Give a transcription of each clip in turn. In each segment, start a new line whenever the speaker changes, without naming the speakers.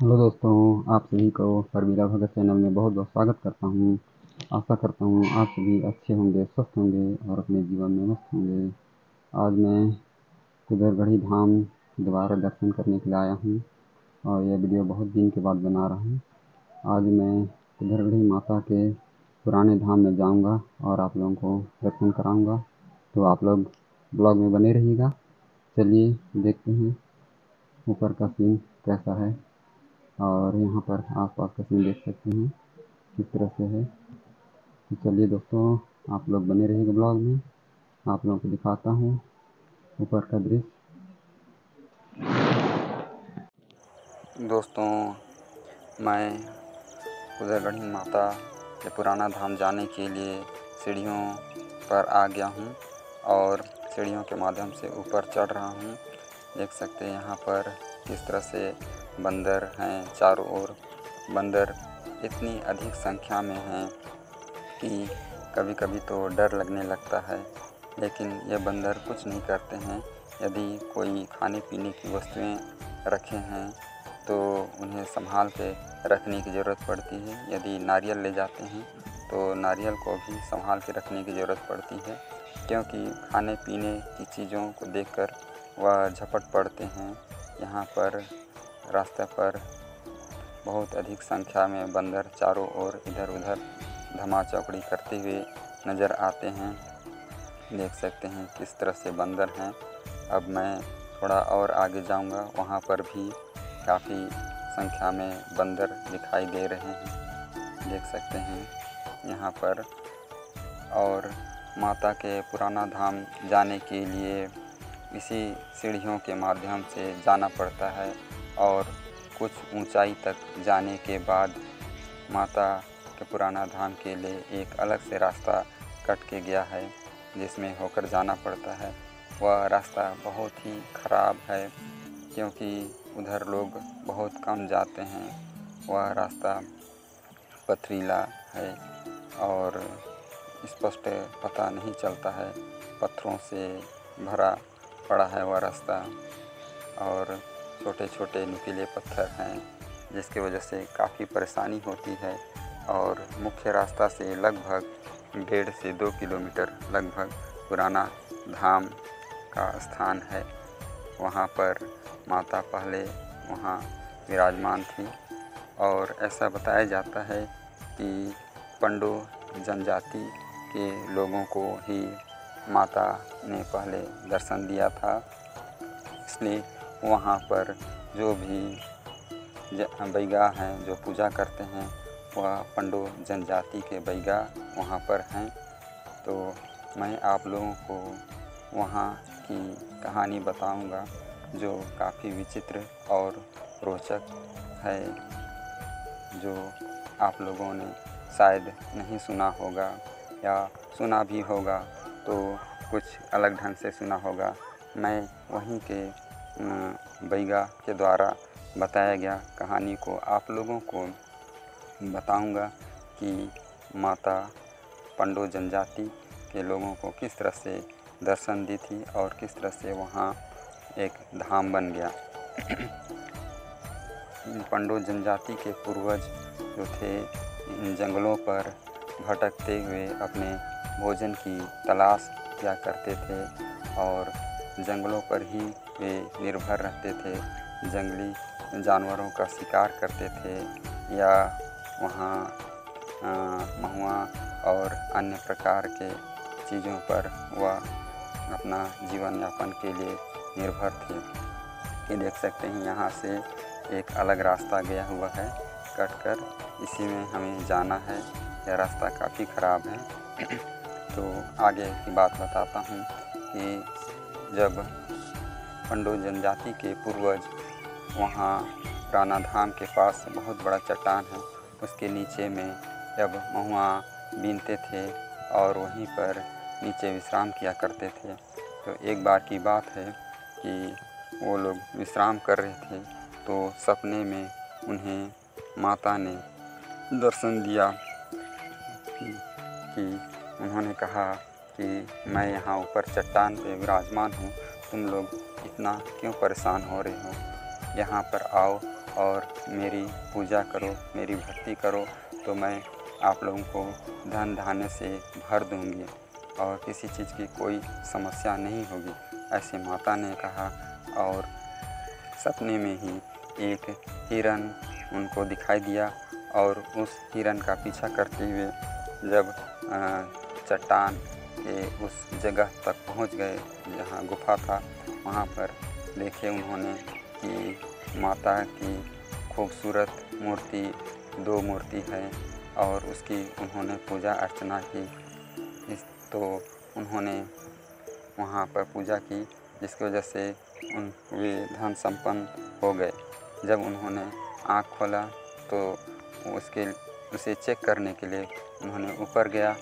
Hello दोस्तों, आप सभी को परवीरा भगत चैनल में बहुत बहुत स्वागत करता हूँ। आशा करता हूँ आप सभी अच्छे होंगे, स्वस्थ होंगे और अपने जीवन में मस्त होंगे। आज मैं कुदरगढ़ी धाम दोबारा दर्शन करने के लिए आया हूँ और यह वीडियो बहुत दिन के बाद बना रहा हूँ। आज मैं कुदरगढ़ी माता के पुराने धाम में जाऊँगा और आप लोगों को दर्शन कराऊँगा, तो आप लोग ब्लॉग में बने रहिएगा। चलिए देखते हैं ऊपर का सीन कैसा है और यहाँ पर आस-पास का सीन देख सकते हैं किस तरह से है। तो चलिए दोस्तों, आप लोग बने रहिएगा ब्लॉग में। आप लोगों को दिखाता हूँ ऊपर का दृश्य। दोस्तों, मैं कुदरगढ़ी माता के पुराना धाम जाने के लिए सीढ़ियों पर आ गया हूँ और सीढ़ियों के माध्यम से ऊपर चढ़ रहा हूँ। देख सकते हैं यहाँ पर किस तरह से बंदर हैं, चारों ओर बंदर इतनी अधिक संख्या में हैं कि कभी-कभी तो डर लगने लगता है, लेकिन ये बंदर कुछ नहीं करते हैं। यदि कोई खाने पीने की वस्तुएं रखे हैं तो उन्हें संभाल के रखने की ज़रूरत पड़ती है। यदि नारियल ले जाते हैं तो नारियल को भी संभाल के रखने की ज़रूरत पड़ती है, क्योंकि खाने पीने की चीज़ों को देखकर वह झपट पड़ते हैं। यहाँ पर रास्ते पर बहुत अधिक संख्या में बंदर चारों ओर इधर-उधर धमाचौकड़ी करते हुए नज़र आते हैं। देख सकते हैं किस तरह से बंदर हैं। अब मैं थोड़ा और आगे जाऊंगा, वहाँ पर भी काफ़ी संख्या में बंदर दिखाई दे रहे हैं। देख सकते हैं यहाँ पर। और माता के पुराना धाम जाने के लिए इसी सीढ़ियों के माध्यम से जाना पड़ता है और कुछ ऊंचाई तक जाने के बाद माता के पुराना धाम के लिए एक अलग से रास्ता कट के गया है, जिसमें होकर जाना पड़ता है। वह रास्ता बहुत ही ख़राब है, क्योंकि उधर लोग बहुत कम जाते हैं। वह रास्ता पथरीला है और स्पष्ट पता नहीं चलता है। पत्थरों से भरा पड़ा है वह रास्ता और छोटे छोटे नुकीले पत्थर हैं, जिसकी वजह से काफ़ी परेशानी होती है। और मुख्य रास्ता से लगभग 1.5 से 2 किलोमीटर लगभग पुराना धाम का स्थान है। वहाँ पर माता पहले वहाँ विराजमान थी और ऐसा बताया जाता है कि पंडो जनजाति के लोगों को ही माता ने पहले दर्शन दिया था। इसलिए वहाँ पर जो भी बैगा हैं जो पूजा करते हैं, वह पंडो जनजाति के बैगा वहाँ पर हैं। तो मैं आप लोगों को वहाँ की कहानी बताऊंगा, जो काफ़ी विचित्र और रोचक है, जो आप लोगों ने शायद नहीं सुना होगा या सुना भी होगा तो कुछ अलग ढंग से सुना होगा। मैं वहीं के बैगा के द्वारा बताया गया कहानी को आप लोगों को बताऊंगा कि माता पंडो जनजाति के लोगों को किस तरह से दर्शन दी थी और किस तरह से वहाँ एक धाम बन गया। पंडो जनजाति के पूर्वज जो थे, इन जंगलों पर भटकते हुए अपने भोजन की तलाश किया करते थे और जंगलों पर ही वे निर्भर रहते थे। जंगली जानवरों का शिकार करते थे या वहाँ महुआ और अन्य प्रकार के चीज़ों पर वह अपना जीवन यापन के लिए निर्भर थे। ये देख सकते हैं यहाँ से एक अलग रास्ता गया हुआ है कट कर, इसी में हमें जाना है। यह रास्ता काफ़ी ख़राब है। तो आगे की बात बताता हूँ कि जब पंडो जनजाति के पूर्वज वहाँ पुराना धाम के पास बहुत बड़ा चट्टान है, उसके नीचे में जब महुआ बीनते थे और वहीं पर नीचे विश्राम किया करते थे, तो एक बार की बात है कि वो लोग विश्राम कर रहे थे तो सपने में उन्हें माता ने दर्शन दिया कि उन्होंने कहा कि मैं यहाँ ऊपर चट्टान पे विराजमान हूँ, तुम लोग इतना क्यों परेशान हो रहे हो, यहाँ पर आओ और मेरी पूजा करो, मेरी भक्ति करो, तो मैं आप लोगों को धन धान्य से भर दूँगी और किसी चीज़ की कोई समस्या नहीं होगी, ऐसे माता ने कहा। और सपने में ही एक हिरन उनको दिखाई दिया और उस हिरन का पीछा करते हुए जब चट्टान के उस जगह तक पहुंच गए जहां गुफा था, वहां पर देखे उन्होंने कि माता की खूबसूरत मूर्ति, 2 मूर्ति है और उसकी उन्होंने पूजा अर्चना की। तो उन्होंने वहां पर पूजा की, जिसकी वजह से वे धन संपन्न हो गए। जब उन्होंने आँख खोला तो उसे चेक करने के लिए उन्होंने ऊपर गया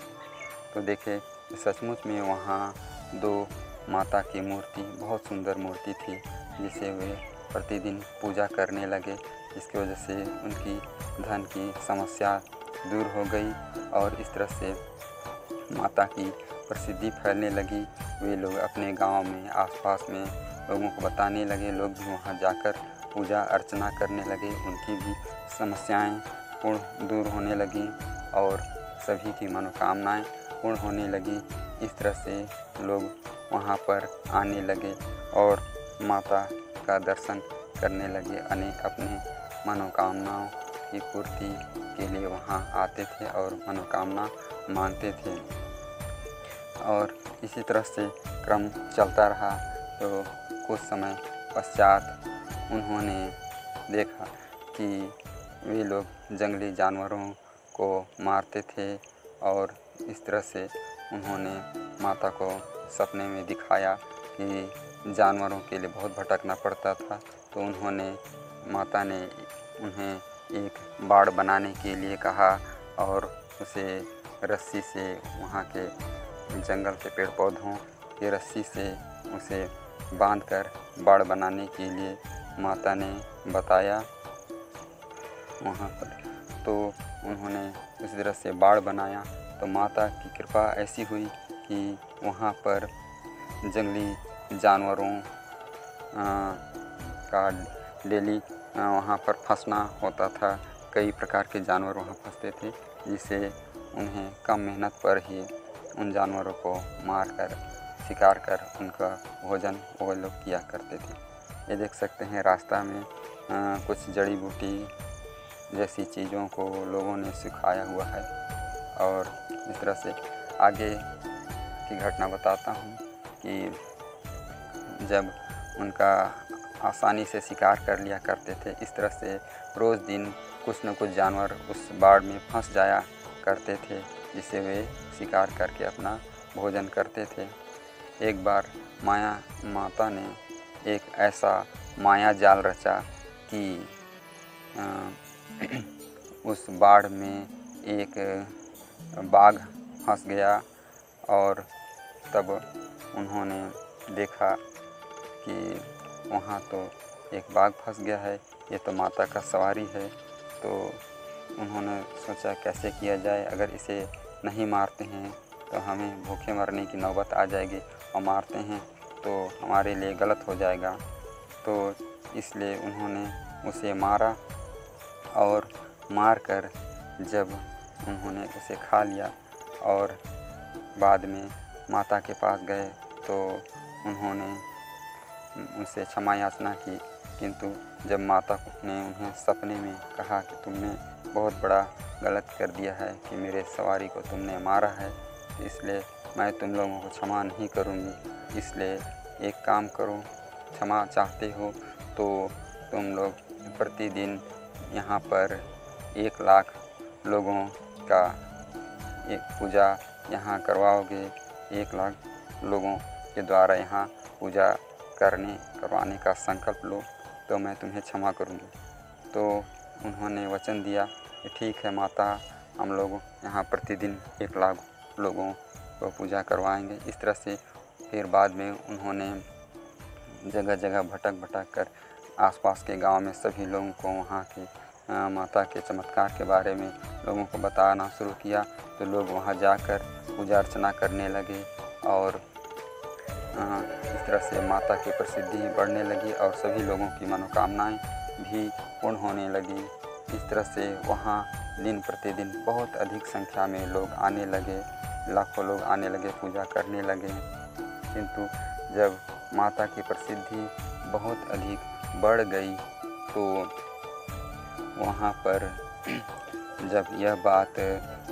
तो देखे सचमुच में वहाँ 2 माता की मूर्ति, बहुत सुंदर मूर्ति थी, जिसे वे प्रतिदिन पूजा करने लगे, जिसकी वजह से उनकी धन की समस्या दूर हो गई और इस तरह से माता की प्रसिद्धि फैलने लगी। वे लोग अपने गांव में, आसपास में लोगों को बताने लगे, लोग भी वहां जाकर पूजा अर्चना करने लगे, उनकी भी समस्याएं पूर्ण दूर होने लगी और सभी की मनोकामनाएं पूर्ण होने लगी। इस तरह से लोग वहां पर आने लगे और माता का दर्शन करने लगे, अनेक अपने मनोकामनाओं की पूर्ति के लिए वहां आते थे और मनोकामना मांगते थे। और इसी तरह से क्रम चलता रहा। तो कुछ समय पश्चात उन्होंने देखा कि वे लोग जंगली जानवरों को मारते थे और इस तरह से उन्होंने माता को सपने में दिखाया कि जानवरों के लिए बहुत भटकना पड़ता था। तो उन्होंने, माता ने उन्हें एक बाड़ बनाने के लिए कहा और उसे रस्सी से, वहाँ के जंगल के पेड़ पौधों की रस्सी से उसे बांधकर बाड़ बनाने के लिए माता ने बताया वहाँ पर। तो उन्होंने उस तरह से बाड़ बनाया। तो माता की कृपा ऐसी हुई कि वहाँ पर जंगली जानवरों का डेली वहाँ पर फंसना होता था। कई प्रकार के जानवर वहाँ फंसते थे, जिससे उन्हें कम मेहनत पर ही उन जानवरों को मारकर, शिकार कर उनका भोजन वो लोग किया करते थे। ये देख सकते हैं रास्ता में कुछ जड़ी बूटी जैसी चीज़ों को लोगों ने सुखाया हुआ है। और इस तरह से आगे की घटना बताता हूँ कि जब उनका आसानी से शिकार कर लिया करते थे, इस तरह से रोज़ दिन कुछ न कुछ जानवर उस बाड़ में फंस जाया करते थे, जिसे वे शिकार करके अपना भोजन करते थे। एक बार माता ने एक ऐसा माया जाल रचा कि उस बाढ़ में एक बाघ फंस गया और तब उन्होंने देखा कि वहाँ तो एक बाघ फंस गया है, ये तो माता का सवारी है। तो उन्होंने सोचा कैसे किया जाए, अगर इसे नहीं मारते हैं तो हमें भूखे मरने की नौबत आ जाएगी और मारते हैं तो हमारे लिए गलत हो जाएगा। तो इसलिए उन्होंने उसे मारा और मारकर जब उन्होंने उसे खा लिया और बाद में माता के पास गए तो उन्होंने उनसे क्षमा याचना की, किंतु जब माता ने उन्हें सपने में कहा कि तुमने बहुत बड़ा गलत कर दिया है कि मेरे सवारी को तुमने मारा है, इसलिए मैं तुम लोगों को क्षमा नहीं करूँगी। इसलिए एक काम करो, क्षमा चाहते हो तो तुम लोग प्रतिदिन यहाँ पर 1 लाख लोगों का एक पूजा यहाँ करवाओगे, 1 लाख लोगों के द्वारा यहाँ पूजा करवाने का संकल्प लो तो मैं तुम्हें क्षमा करूँगी। तो उन्होंने वचन दिया कि ठीक है माता, हम लोग यहाँ प्रतिदिन 1 लाख लोगों को पूजा करवाएंगे। इस तरह से फिर बाद में उन्होंने जगह जगह भटक कर आसपास के गांव में सभी लोगों को वहाँ की माता के चमत्कार के बारे में लोगों को बताना शुरू किया। तो लोग वहाँ जाकर पूजा अर्चना करने लगे और इस तरह से माता की प्रसिद्धि बढ़ने लगी और सभी लोगों की मनोकामनाएं भी पूर्ण होने लगी। इस तरह से वहाँ दिन प्रतिदिन बहुत अधिक संख्या में लोग आने लगे, लाखों लोग आने लगे, पूजा करने लगे। किंतु जब माता की प्रसिद्धि बहुत अधिक बढ़ गई तो वहाँ पर जब यह बात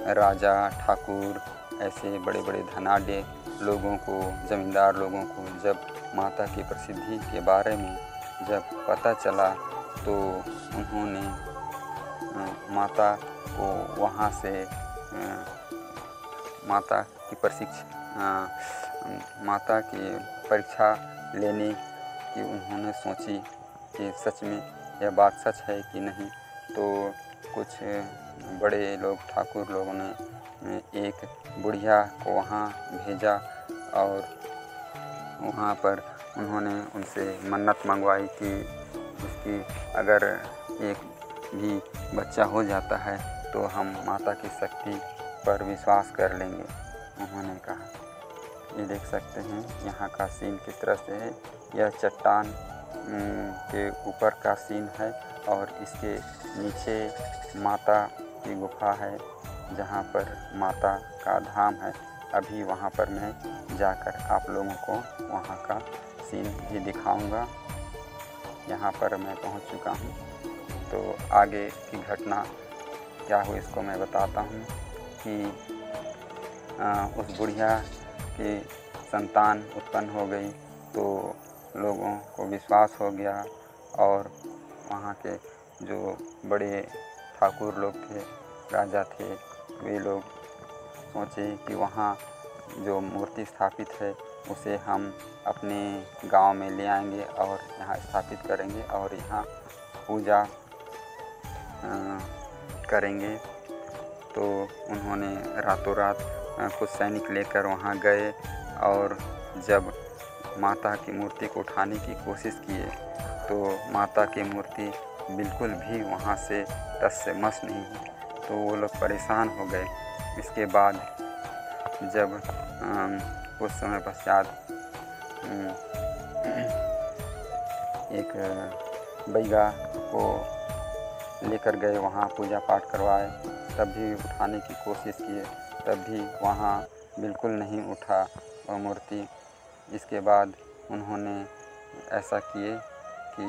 राजा, ठाकुर, ऐसे बड़े बड़े धनाढ्य लोगों को, ज़मींदार लोगों को जब माता की प्रसिद्धि के बारे में जब पता चला तो उन्होंने माता को वहाँ से माता की परीक्षा लेने की उन्होंने सोची कि सच में यह बात सच है कि नहीं। तो कुछ बड़े लोग, ठाकुर लोगों ने एक बुढ़िया को वहाँ भेजा और वहाँ पर उन्होंने उनसे मन्नत मंगवाई कि उसकी अगर एक भी बच्चा हो जाता है तो हम माता की शक्ति पर विश्वास कर लेंगे, उन्होंने कहा। ये देख सकते हैं यहाँ का सीन किस तरह से है। यह चट्टान के ऊपर का सीन है और इसके नीचे माता की गुफा है जहाँ पर माता का धाम है। अभी वहाँ पर मैं जाकर आप लोगों को वहाँ का सीन भी दिखाऊंगा। यहाँ पर मैं पहुँच चुका हूँ, तो आगे की घटना क्या हुई इसको मैं बताता हूँ कि उस बुढ़िया की संतान उत्पन्न हो गई तो लोगों को विश्वास हो गया और वहाँ के जो बड़े ठाकुर लोग थे, राजा थे, वे लोग सोचे कि वहाँ जो मूर्ति स्थापित है उसे हम अपने गांव में ले आएंगे और यहाँ स्थापित करेंगे और यहाँ पूजा करेंगे। तो उन्होंने रातों रात कुछ सैनिक लेकर वहाँ गए और जब माता की मूर्ति को उठाने की कोशिश किए तो माता की मूर्ति बिल्कुल भी वहाँ से टस से मस नहीं हुई। तो वो लोग परेशान हो गए। इसके बाद जब कुछ समय पश्चात एक बैगा को लेकर गए, वहाँ पूजा पाठ करवाए, तब भी उठाने की कोशिश किए, तब भी वहाँ बिल्कुल नहीं उठा वह मूर्ति। इसके बाद उन्होंने ऐसा किए कि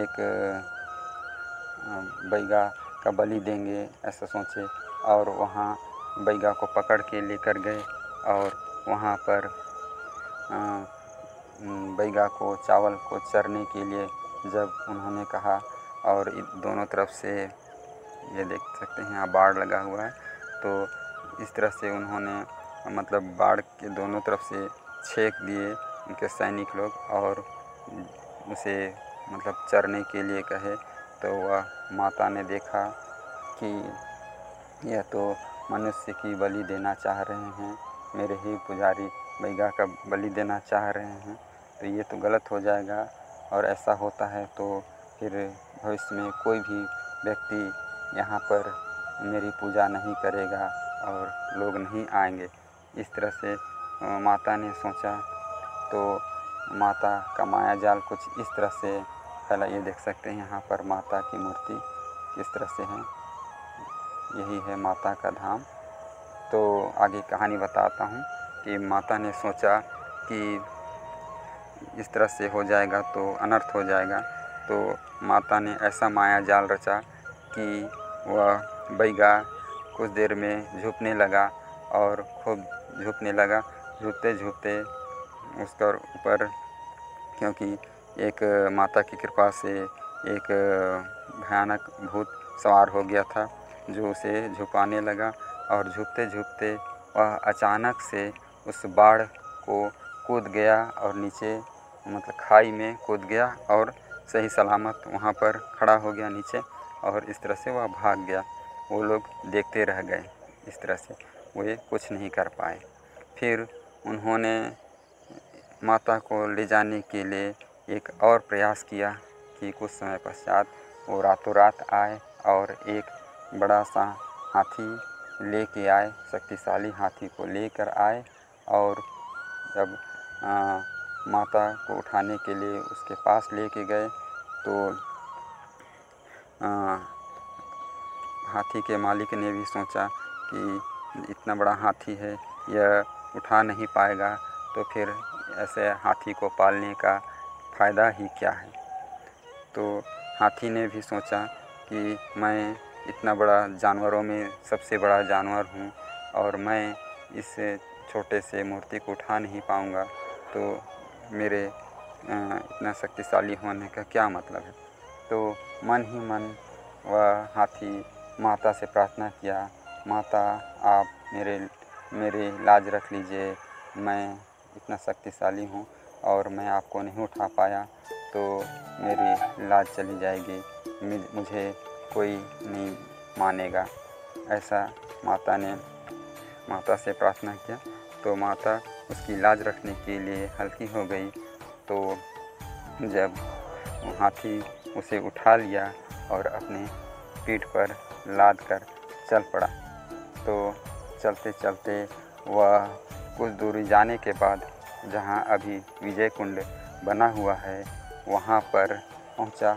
एक बैगा का बलि देंगे ऐसा सोचे और वहाँ बैगा को पकड़ के लेकर गए और वहाँ पर बैगा को चावल को चरने के लिए जब उन्होंने कहा और दोनों तरफ से ये देख सकते हैं यहाँ बाड़ लगा हुआ है, तो इस तरह से उन्होंने मतलब बाड़ के दोनों तरफ से छेक दिए उनके सैनिक लोग और उसे मतलब चरने के लिए कहे। तो वह माता ने देखा कि यह तो मनुष्य की बलि देना चाह रहे हैं, मेरे ही पुजारी बैगा का बलि देना चाह रहे हैं, तो ये तो गलत हो जाएगा और ऐसा होता है तो फिर भविष्य में कोई भी व्यक्ति यहाँ पर मेरी पूजा नहीं करेगा और लोग नहीं आएंगे। इस तरह से माता ने सोचा तो माता का माया जाल कुछ इस तरह से फैला। ये देख सकते हैं यहाँ पर माता की मूर्ति किस तरह से है, यही है माता का धाम। तो आगे कहानी बताता हूँ कि माता ने सोचा कि इस तरह से हो जाएगा तो अनर्थ हो जाएगा, तो माता ने ऐसा माया जाल रचा कि वह बैगा कुछ देर में झुकने लगा और खूब झुकने लगा। झुकते झुकते उसका ऊपर, क्योंकि एक माता की कृपा से एक भयानक भूत सवार हो गया था जो उसे झुकाने लगा और झुकते झुकते वह अचानक से उस बाढ़ को कूद गया और नीचे मतलब खाई में कूद गया और सही सलामत वहाँ पर खड़ा हो गया नीचे और इस तरह से वह भाग गया। वो लोग देखते रह गए, इस तरह से वे कुछ नहीं कर पाए। फिर उन्होंने माता को ले जाने के लिए एक और प्रयास किया कि कुछ समय पश्चात वो रातों रात आए और एक बड़ा सा हाथी लेके आए, शक्तिशाली हाथी को लेकर आए और जब माता को उठाने के लिए उसके पास लेके गए तो हाथी के मालिक ने भी सोचा कि इतना बड़ा हाथी है, यह उठा नहीं पाएगा, तो फिर ऐसे हाथी को पालने का फ़ायदा ही क्या है। तो हाथी ने भी सोचा कि मैं इतना बड़ा जानवरों में सबसे बड़ा जानवर हूँ और मैं इस छोटे से मूर्ति को उठा नहीं पाऊँगा, तो मेरे इतना शक्तिशाली होने का क्या मतलब है। तो मन ही मन वह हाथी माता से प्रार्थना किया, माता आप मेरे लाज रख लीजिए, मैं इतना शक्तिशाली हूँ और मैं आपको नहीं उठा पाया तो मेरी लाज चली जाएगी, मुझे कोई नहीं मानेगा। ऐसा माता से प्रार्थना किया तो माता उसकी लाज रखने के लिए हल्की हो गई। तो जब हाथी उसे उठा लिया और अपने पीठ पर लाद कर चल पड़ा, तो चलते चलते वह कुछ दूरी जाने के बाद जहाँ अभी विजय कुंड बना हुआ है वहाँ पर पहुँचा,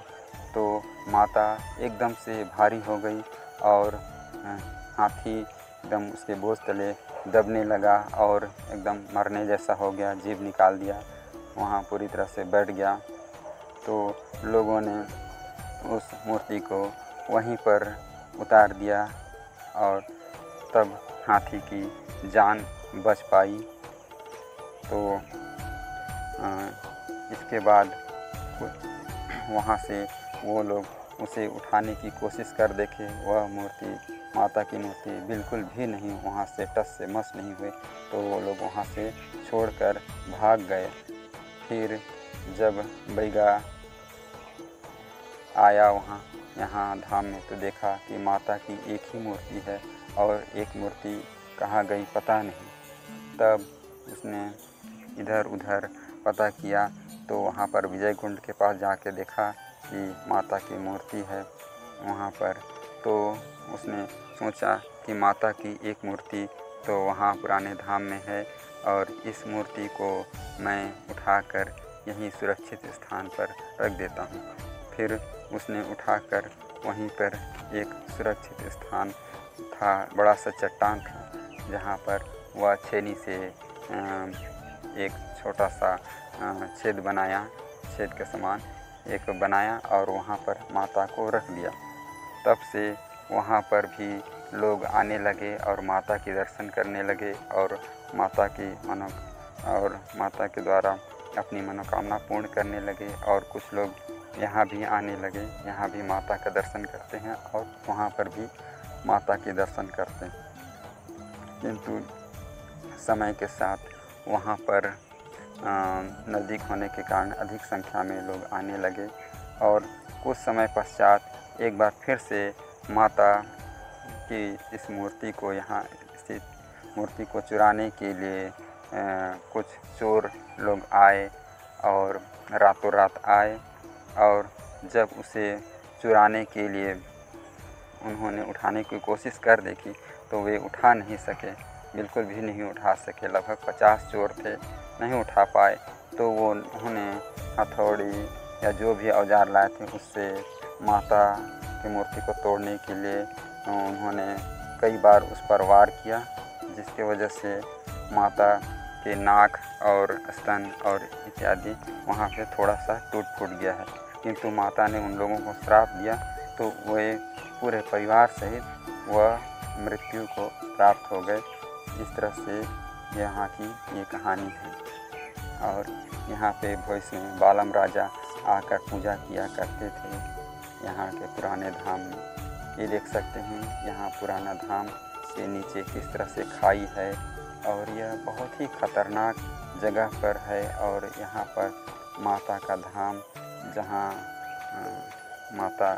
तो माता एकदम से भारी हो गई और हाथी एकदम उसके बोझ तले दबने लगा और एकदम मरने जैसा हो गया, जीभ निकाल दिया, वहाँ पूरी तरह से बैठ गया। तो लोगों ने उस मूर्ति को वहीं पर उतार दिया और तब हाथी की जान बच पाई। तो इसके बाद वहाँ से वो लोग उसे उठाने की कोशिश कर देखे, वह मूर्ति माता की मूर्ति बिल्कुल भी नहीं वहाँ से टस से मस नहीं हुए, तो वो लोग वहाँ से छोड़कर भाग गए। फिर जब बैगा आया यहाँ धाम में तो देखा कि माता की एक ही मूर्ति है और एक मूर्ति कहाँ गई पता नहीं। तब उसने इधर उधर पता किया तो वहाँ पर विजय कुंड के पास जाके देखा कि माता की मूर्ति है वहाँ पर। तो उसने सोचा कि माता की एक मूर्ति तो वहाँ पुराने धाम में है और इस मूर्ति को मैं उठाकर यहीं सुरक्षित स्थान पर रख देता हूँ। फिर उसने उठाकर वहीं पर एक सुरक्षित स्थान था, बड़ा सा चट्टान था, जहाँ पर वह छेनी से एक छोटा सा छेद बनाया, छेद के समान एक बनाया और वहाँ पर माता को रख दिया। तब से वहाँ पर भी लोग आने लगे और माता के दर्शन करने लगे और माता के द्वारा अपनी मनोकामना पूर्ण करने लगे। और कुछ लोग यहाँ भी आने लगे, यहाँ भी माता का दर्शन करते हैं और वहाँ पर भी माता के दर्शन करते हैं। किंतु समय के साथ वहाँ पर नज़दीक होने के कारण अधिक संख्या में लोग आने लगे और कुछ समय पश्चात एक बार फिर से माता की इस मूर्ति को यहाँ स्थित मूर्ति को चुराने के लिए कुछ चोर लोग आए और रातों रात आए और जब उसे चुराने के लिए उन्होंने उठाने की कोशिश कर देखी तो वे उठा नहीं सके, बिल्कुल भी नहीं उठा सके। लगभग 50 चोर थे, नहीं उठा पाए। तो वो उन्होंने हथौड़ी या जो भी औजार लाए थे उससे माता की मूर्ति को तोड़ने के लिए उन्होंने कई बार उस पर वार किया, जिसके वजह से माता के नाक और स्तन और इत्यादि वहाँ पे थोड़ा सा टूट फूट गया है। किंतु माता ने उन लोगों को श्राप दिया तो वे पूरे परिवार सहित वह मृत्यु को प्राप्त हो गए। इस तरह से यहाँ की ये कहानी है। और यहाँ पे भविष्य में बालम राजा आकर पूजा किया करते थे यहाँ के पुराने धाम में। ये देख सकते हैं यहाँ पुराना धाम के नीचे किस तरह से खाई है और यह बहुत ही खतरनाक जगह पर है। और यहाँ पर माता का धाम जहाँ माता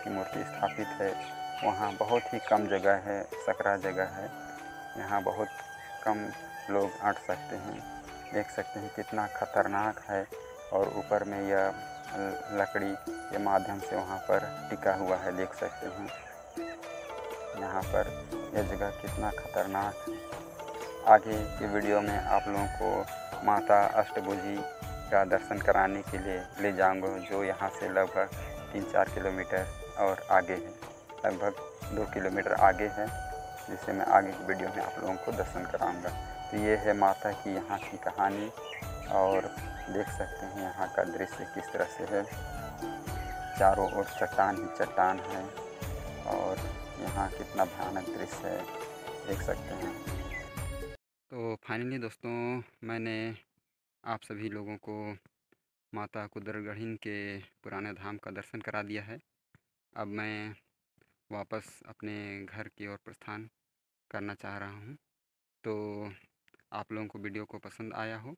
की मूर्ति स्थापित है वहाँ बहुत ही कम जगह है, सकरा जगह है, यहाँ बहुत कम लोग अट सकते हैं। देख सकते हैं कितना खतरनाक है और ऊपर में यह लकड़ी के माध्यम से वहाँ पर टिका हुआ है। देख सकते हैं यहाँ पर यह जगह कितना खतरनाक। आगे की वीडियो में आप लोगों को माता अष्टभुजी का दर्शन कराने के लिए ले जाऊंगा, जो यहाँ से लगभग 3-4 किलोमीटर और आगे है, लगभग 2 किलोमीटर आगे है, जिसे मैं आगे की वीडियो में आप लोगों को दर्शन कराऊंगा। तो ये है माता की यहाँ की कहानी, और देख सकते हैं यहाँ का दृश्य किस तरह से है। चारों ओर चट्टान ही चट्टान है, और यहाँ कितना भयानक दृश्य है, देख सकते हैं। तो फाइनली दोस्तों, मैंने आप सभी लोगों को माता कुदरगढ़िन के पुराने धाम का दर्शन करा दिया है। अब मैं वापस अपने घर की ओर प्रस्थान करना चाह रहा हूँ। तो आप लोगों को वीडियो को पसंद आया हो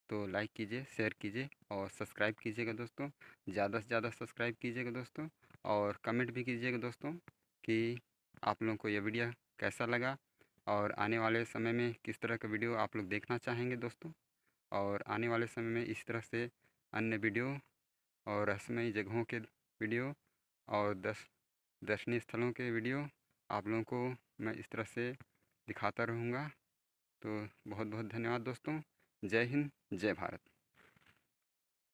तो लाइक कीजिए, शेयर कीजिए और सब्सक्राइब कीजिएगा दोस्तों। ज़्यादा से ज़्यादा सब्सक्राइब कीजिएगा दोस्तों, और कमेंट भी कीजिएगा दोस्तों कि आप लोगों को यह वीडियो कैसा लगा, और आने वाले समय में किस तरह का वीडियो आप लोग देखना चाहेंगे दोस्तों। और आने वाले समय में इस तरह से अन्य वीडियो और रहस्यमयी जगहों के वीडियो और दर्शनीय स्थलों के वीडियो आप लोगों को मैं इस तरह से दिखाता रहूँगा। तो बहुत बहुत धन्यवाद दोस्तों। जय हिंद, जय भारत।